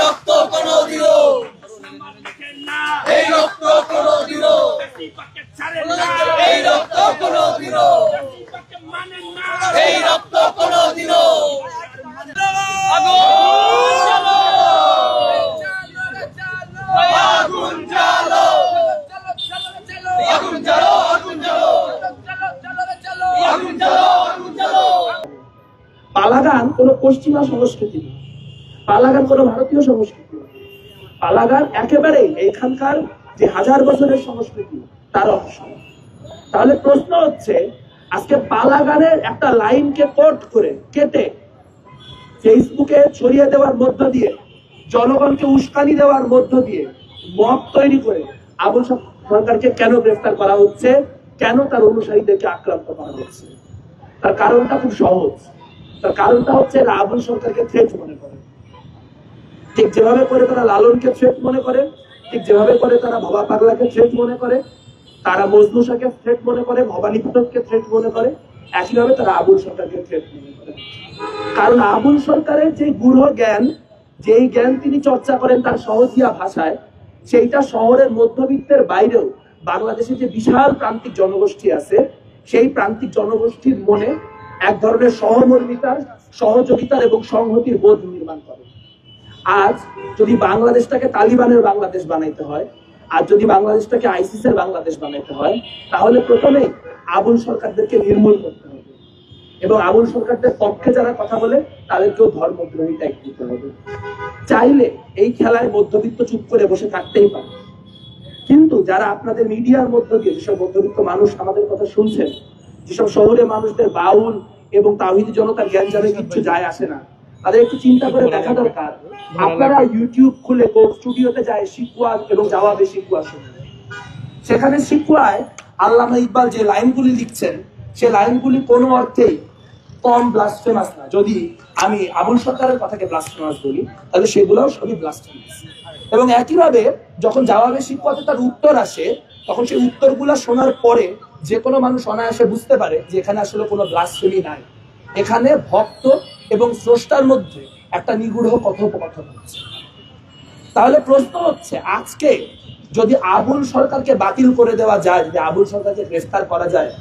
রক্ত কোনদিনও এই রক্ত কোনদিনও এই রক্ত কোনদিনও এই রক্ত কোনদিনও আগুন জ্বালো আগুন জ্বালো আগুন জ্বালো আগুন জ্বালো আগুন জ্বালো। পালাগান কোনো পশ্চিমা সংস্কৃতি না, পালাগান কোনো ভারতীয় সংস্কৃতি না, পালাগান একেবারে এখানকার যে হাজার বছরের সংস্কৃতি তার অংশ। তাহলে প্রশ্ন হচ্ছে, আজকে পালাগানের একটা লাইনকে কোট করে কেটে ফেসবুকে ছড়িয়ে দেওয়ার মধ্য দিয়ে, জনগণকে উস্কানি দেওয়ার মধ্য দিয়ে মব তৈরি করে আবুল সরকারকে কেন গ্রেফতার করা হচ্ছে, কেন তার অনুসারীদেরকে আক্রান্ত করা হচ্ছে? তার কারণটা খুব সহজ। তার কারণটা হচ্ছে এরা আবুল সরকারকে থ্রেট মনে করে। ঠিক যেভাবে করে তারা লালনকে থ্রেট মনে করে, ঠিক যেভাবে করে তারা ভবা পাগলাকে থ্রেট মনে করে, তারা মজনুষাকে থ্রেট মনে করে, ভবানী পাঠককে থ্রেট মনে করে, একইভাবে তারা আবুল সরকারকে থ্রেট মনে করে। কারণ আবুল সরকারের যে গূঢ় জ্ঞান, যেই জ্ঞান তিনি চর্চা করেন তার সহজিয়া ভাষায়, সেইটা শহরের মধ্যবিত্তের বাইরেও বাংলাদেশে যে বিশাল প্রান্তিক জনগোষ্ঠী আছে, সেই প্রান্তিক জনগোষ্ঠীর মনে এক ধরনের সহমর্মিতার, সহযোগিতার এবং সংহতির বোধ নির্মাণ করে। আজ যদি বাংলাদেশটাকে তালিবানের বাংলাদেশ বানাইতে হয়, আর যদি বাংলাদেশটাকে আইসিসের বাংলাদেশ বানাইতে হয়, তাহলে প্রথমেই আবুল সরকারদেরকে নির্মূল করতে হবে এবং আবুল সরকারদের পক্ষে যারা কথা বলে তাদেরকেও ধর্মদ্রোহী ট্যাগ দিতে হবে। চাইলে এই খেলায় মধ্যবিত্ত চুপ করে বসে থাকতেই পারে, কিন্তু যারা আপনাদের মিডিয়ার মধ্য দিয়ে যেসব মধ্যবিত্ত মানুষ আমাদের কথা শুনছেন, যেসব শহরে মানুষদের বাউল এবং তাওহীদি জনতার জ্ঞান জানে কিচ্ছু যায় আসে না, তাদের একটু চিন্তা করে দেখা দরকার। আপনারা ইউটিউব খুলে স্টুডিওতে যায় শিকওয়া এবং জবাবে শিকওয়া শুনেন, সেখানে শিকওয়ায় আল্লামা ইকবাল যে লাইনগুলি লিখছেন, সে লাইনগুলি কোনো অর্থেই কম ব্লাসফেমাস না। যদি আমি আবুল সরকারের কথাকে ব্লাসফেমাস বলি, তাহলে সেগুলোও সবই ব্লাসফেমাস। এবং একইভাবে যখন জবাবে শিকওয়াতে তার উত্তর আসে, তখন সেই উত্তরগুলো শোনার পরে যে কোনো মানুষ অনায়াসে বুঝতে পারে যে এখানে আসলে কোনো ব্লাসফেমি নাই, এখানে ভক্ত এবং স্রষ্টার মধ্যে একটা নিগূঢ় কথোপকথন হচ্ছে। তাহলে প্রশ্ন হচ্ছে, আজকে যদি আবুল সরকারকে বাতিল করে দেওয়া যায়, যদি আবুল সরকারকে গ্রেফতার করা যায়,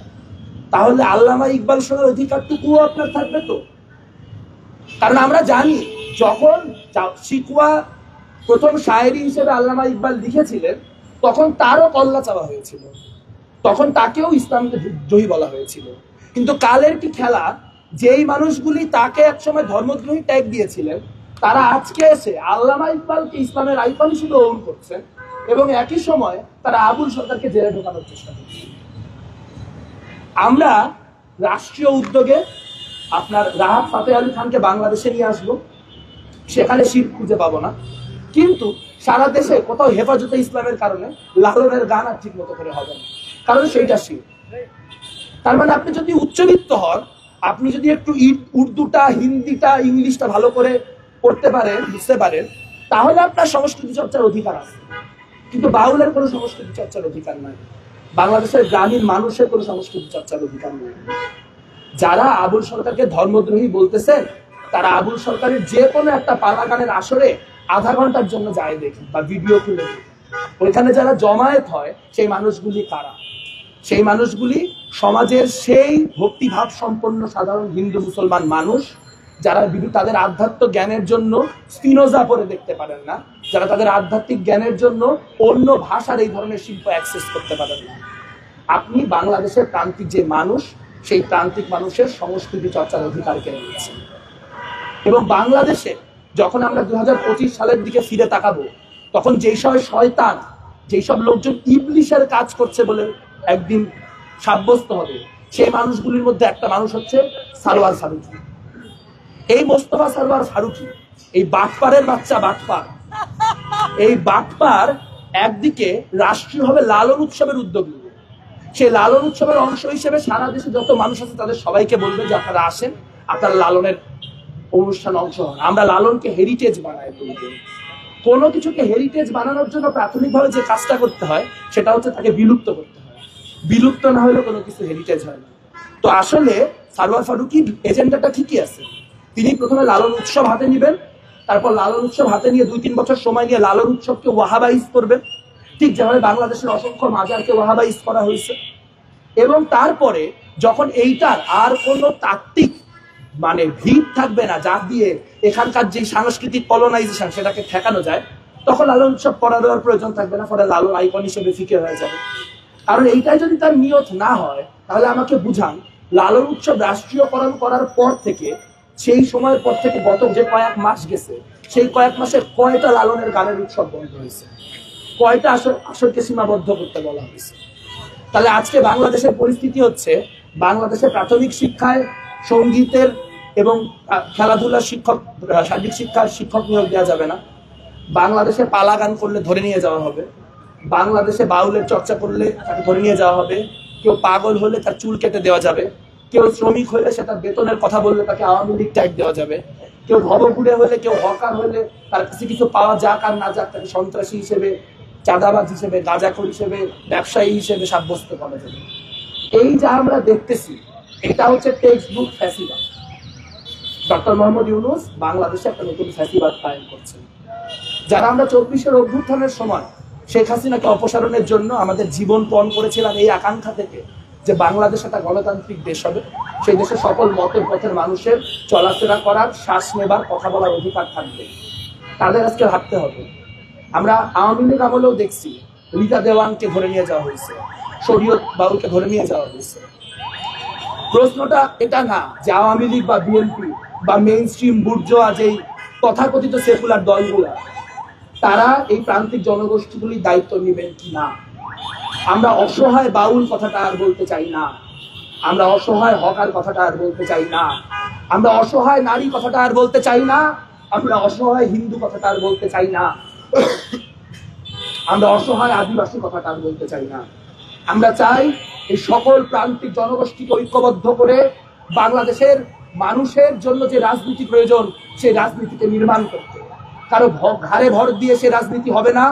তাহলে আল্লামা ইকবাল শোনার অধিকারটুকুও আপনার থাকবে তো? কারণ আমরা জানি যখন শিকওয়া প্রথম শায়েরি হিসেবে আল্লামা ইকবাল লিখেছিলেন, তখন তারও কল্লা চাওয়া হয়েছিল, তখন তাকেও ইসলামকে দ্রোহী বলা হয়েছিল। কিন্তু কালের কি খেলা, যেই মানুষগুলি তাকে একসময় ধর্মদ্রোহী ট্যাগ দিয়েছিলেন, তারা আজকে এসে আল্লামা ইকবালকে ইসলামের আইকন হিসেবে গ্রহণ করছেন এবং একই সময় তারা আবুল সরকারকে জেলে ঢোকানোর চেষ্টা করছে। আমরা রাষ্ট্রীয় উদ্যোগে আপনার রাহাত ফাতে আলী খানকে বাংলাদেশে নিয়ে আসবো, সেখানে শির খুঁজে পাবো না, কিন্তু সারা দেশে কোথাও হেফাজতে ইসলামের কারণে লালনের গান আর ঠিক মতো করে হবে না, কারণ সেইটা শির। তার মানে আপনি যদি উচ্চবিত্ত হন, আপনি যদি একটু উর্দুটা, হিন্দিটা, ইংলিশটা ভালো করে পড়তে পারেন, বুঝতে পারেন, তাহলে আপনার সংস্কৃতি চর্চার অধিকার আছে। কিন্তু বাউলের কোনো সংস্কৃতি চর্চার অধিকার নাই, বাংলাদেশের গ্রামীণ মানুষের কোনো সংস্কৃতি চর্চার অধিকার নেই। যারা আবুল সরকারকে ধর্মদ্রোহী বলতেছেন, তারা আবুল সরকারের যে কোনো একটা পালাগানের আসরে আধা ঘন্টার জন্য যায় দেখি বা ভিডিও তুলে দেখি, ওইখানে যারা জমায়েত হয় সেই মানুষগুলি কারা? সেই মানুষগুলি সমাজের সেই ভক্তিভাব সম্পন্ন সাধারণ হিন্দু মুসলমান মানুষ, যারা তাদের আধ্যাত্মিক জ্ঞানের জন্য স্পিনোজা পড়ে দেখতে পারেন না, যারা তাদের আধ্যাত্মিক জ্ঞানের জন্য অন্য ভাষার এই ধরনের শিল্প অ্যাক্সেস করতে পারেন না। আপনি বাংলাদেশের প্রান্তিক যে মানুষ, সেই প্রান্তিক মানুষের সংস্কৃতি চর্চার অধিকার কেড়ে নিয়েছেন। এবং বাংলাদেশে যখন আমরা 2025 সালের দিকে ফিরে তাকাবো, তখন যেই সব শয়তান, যেই সব লোকজন ইবলিশের কাজ করছে বলে একদিন সাব্যস্ত হবে, সেই মানুষগুলির মধ্যে একটা মানুষ হচ্ছে সারোয়ার ফারুকী। এই মোস্তফা সারোয়ার ফারুকী, এই বাটপারের বাচ্চা বাটপার, এই বাটপার একদিকে রাষ্ট্রীয়ভাবে লালন উৎসবের উদ্যোগ নেবে। সেই লালন উৎসবের অংশ হিসেবে সারা দেশে যত মানুষ আছে তাদের সবাইকে বলবে যে আপনারা আসেন, আপনারা লালনের অনুষ্ঠান অংশ হন, আমরা লালনকে হেরিটেজ বানাই তুলব। কোনো কিছুকে হেরিটেজ বানানোর জন্য প্রাথমিকভাবে যে কাজটা করতে হয় সেটা হচ্ছে তাকে বিলুপ্ত করতে হয়, বিলুপ্ত না হলে কোনো কিছু হেরিটেজ হয় না। তো আসলে সারোয়ার ফারুকী এজেন্ডাটা ঠিকই আছে, তিনি প্রথমে লালন উৎসব হাতে নেবেন, তারপর লালন উৎসব হাতে নিয়ে 2-3 বছর সময় নিয়ে লালন উৎসবকে ওয়াহাবাইজ করবেন, ঠিক যেভাবে বাংলাদেশের অসংখ্য মাজারকে ওয়াহাবাইজ করা হয়েছে। এবং তারপরে যখন এইটার আর কোনো তাত্ত্বিক মানে ভিত থাকবে না, যা দিয়ে এখানকার যে সাংস্কৃতিক কলোনাইজেশন সেটাকে ঠেকানো যায়, তখন লালন উৎসব করা দেওয়ার প্রয়োজন থাকবে না, ফলে লালন আইকন হিসেবে ফিকে হয়ে যাবে। কারণ এইটাই যদি তার নিয়ত না হয়, তাহলে আমাকে বুঝান লালন উৎসব রাষ্ট্রীয়করণ করার পর থেকে, সেই সময়ের পর থেকে গত যে কয়েক মাস গেছে, সেই কয়েক মাসে কয়টা লালনের গানের উৎসব বন্ধ হয়েছে, কয়টা আসরকে সীমাবদ্ধ করতে বলা হয়েছে। তাহলে আজকে বাংলাদেশের পরিস্থিতি হচ্ছে, বাংলাদেশের প্রাথমিক শিক্ষায় সঙ্গীতের এবং খেলাধুলার শিক্ষক, শারীরিক শিক্ষার শিক্ষক নিয়োগ দেওয়া যাবে না। বাংলাদেশে পালা গান করলে ধরে নিয়ে যাওয়া হবে, বাংলাদেশে বাউলের চর্চা করলে তাকে ধরে নিয়ে যাওয়া হবে, কেউ পাগল হলে তার চুল কেটে দেওয়া যাবে, কেউ শ্রমিক হলে সে তার বেতনের কথা বললে তাকে আওয়ামী লীগ ট্যাগ দেওয়া যাবে, কেউ ভবঘুরে হলে, কেউ হকার হলে, তার কাছে কিছু পাওয়া যাক আর না যাক, তাকে সন্ত্রাসী হিসেবে, চাঁদাবাজ হিসেবে, গাঁজাখোর হিসেবে, ব্যবসায়ী হিসেবে সাব্যস্ত করা যাবে। এই যা আমরা দেখতেছি, এটা হচ্ছে টেক্সট বুক ফ্যাসিবাদ। ডক্টর মোহাম্মদ ইউনূস বাংলাদেশে একটা নতুন ফ্যাসিবাদ কায়েম করছেন। যারা আমরা 24-এর অভ্যুত্থানের সময় শেখ হাসিনাকে অপসারণের জন্য আমাদের জীবন পণ করেছিলাম এই আকাঙ্ক্ষা থেকে যে বাংলাদেশ একটা গণতান্ত্রিক দেশ হবে, সেই দেশে সকল মতের পথের মানুষের চলাফেরা করার, শ্বাস নেবার, কথা বলার অধিকার থাকবে, তাদের আজকে ভাবতে হবে। আমরা আওয়ামী লীগ আমলেও দেখছি রীতা দেওয়ানকে ধরে নিয়ে যাওয়া হয়েছে, শরীয়ত বাউলকে ধরে নিয়ে যাওয়া হয়েছে। প্রশ্নটা এটা না যে আওয়ামী লীগ বা বিএনপি বা মেইন স্ট্রিম বুর্জোয়া যেই তথাকথিত সেকুলার দলগুলা, তারা এই প্রান্তিক জনগোষ্ঠীগুলির দায়িত্ব নেবেন কি না। আমরা অসহায় বাউল কথাটা আর বলতে চাই না, আমরা অসহায় হকার কথাটা আর বলতে চাই না, আমরা অসহায় নারী কথাটা আর বলতে চাই না, আমরা অসহায় হিন্দু কথাটা আর বলতে চাই না, আমরা অসহায় আদিবাসী কথাটা আর বলতে চাই না। আমরা চাই এই সকল প্রান্তিক জনগোষ্ঠীকে ঐক্যবদ্ধ করে বাংলাদেশের মানুষের জন্য যে রাজনীতি প্রয়োজন, সেই রাজনীতিকে নির্মাণ করতে। কারো ঘাড়ে ভর দিয়ে সে রাজনীতি হবে না।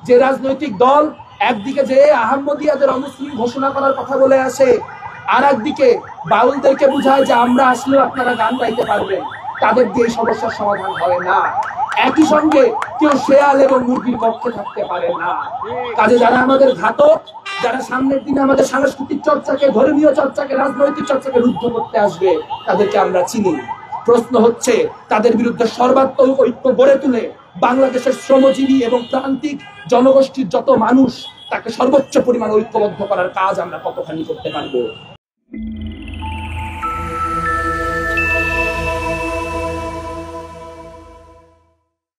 যে রাজনৈতিক দল একদিকে যে আহমদিয়াদের অমুসলিম ঘোষণা করার কথা বলে আসে, আর একদিকে বাউলদেরকে বুঝায় যে আমরা আসলেও আপনারা গান গাইতে পারবেন, তাদের দিয়ে এই সমস্যার সমাধান হয় না। একই সঙ্গে কেউ শেয়াল এবং মুরগির পক্ষে থাকতে পারে না। কাজে যারা আমাদের ঘাতক, যারা সামনের দিনে আমাদের সাংস্কৃতিক চর্চাকে, ধর্মীয় চর্চাকে, রাজনৈতিক চর্চাকে রুদ্ধ করতে আসবে, তাদেরকে আমরা চিনি। প্রশ্ন হচ্ছে তাদের বিরুদ্ধে সর্বাত্মক ঐক্য গড়ে তুলে বাংলাদেশের শ্রমজীবী এবং প্রান্তিক জনগোষ্ঠীর যত মানুষ, তাকে সর্বোচ্চ পরিমাণ ঐক্যবদ্ধ করার কাজ আমরা কতখানি করতে পারবো।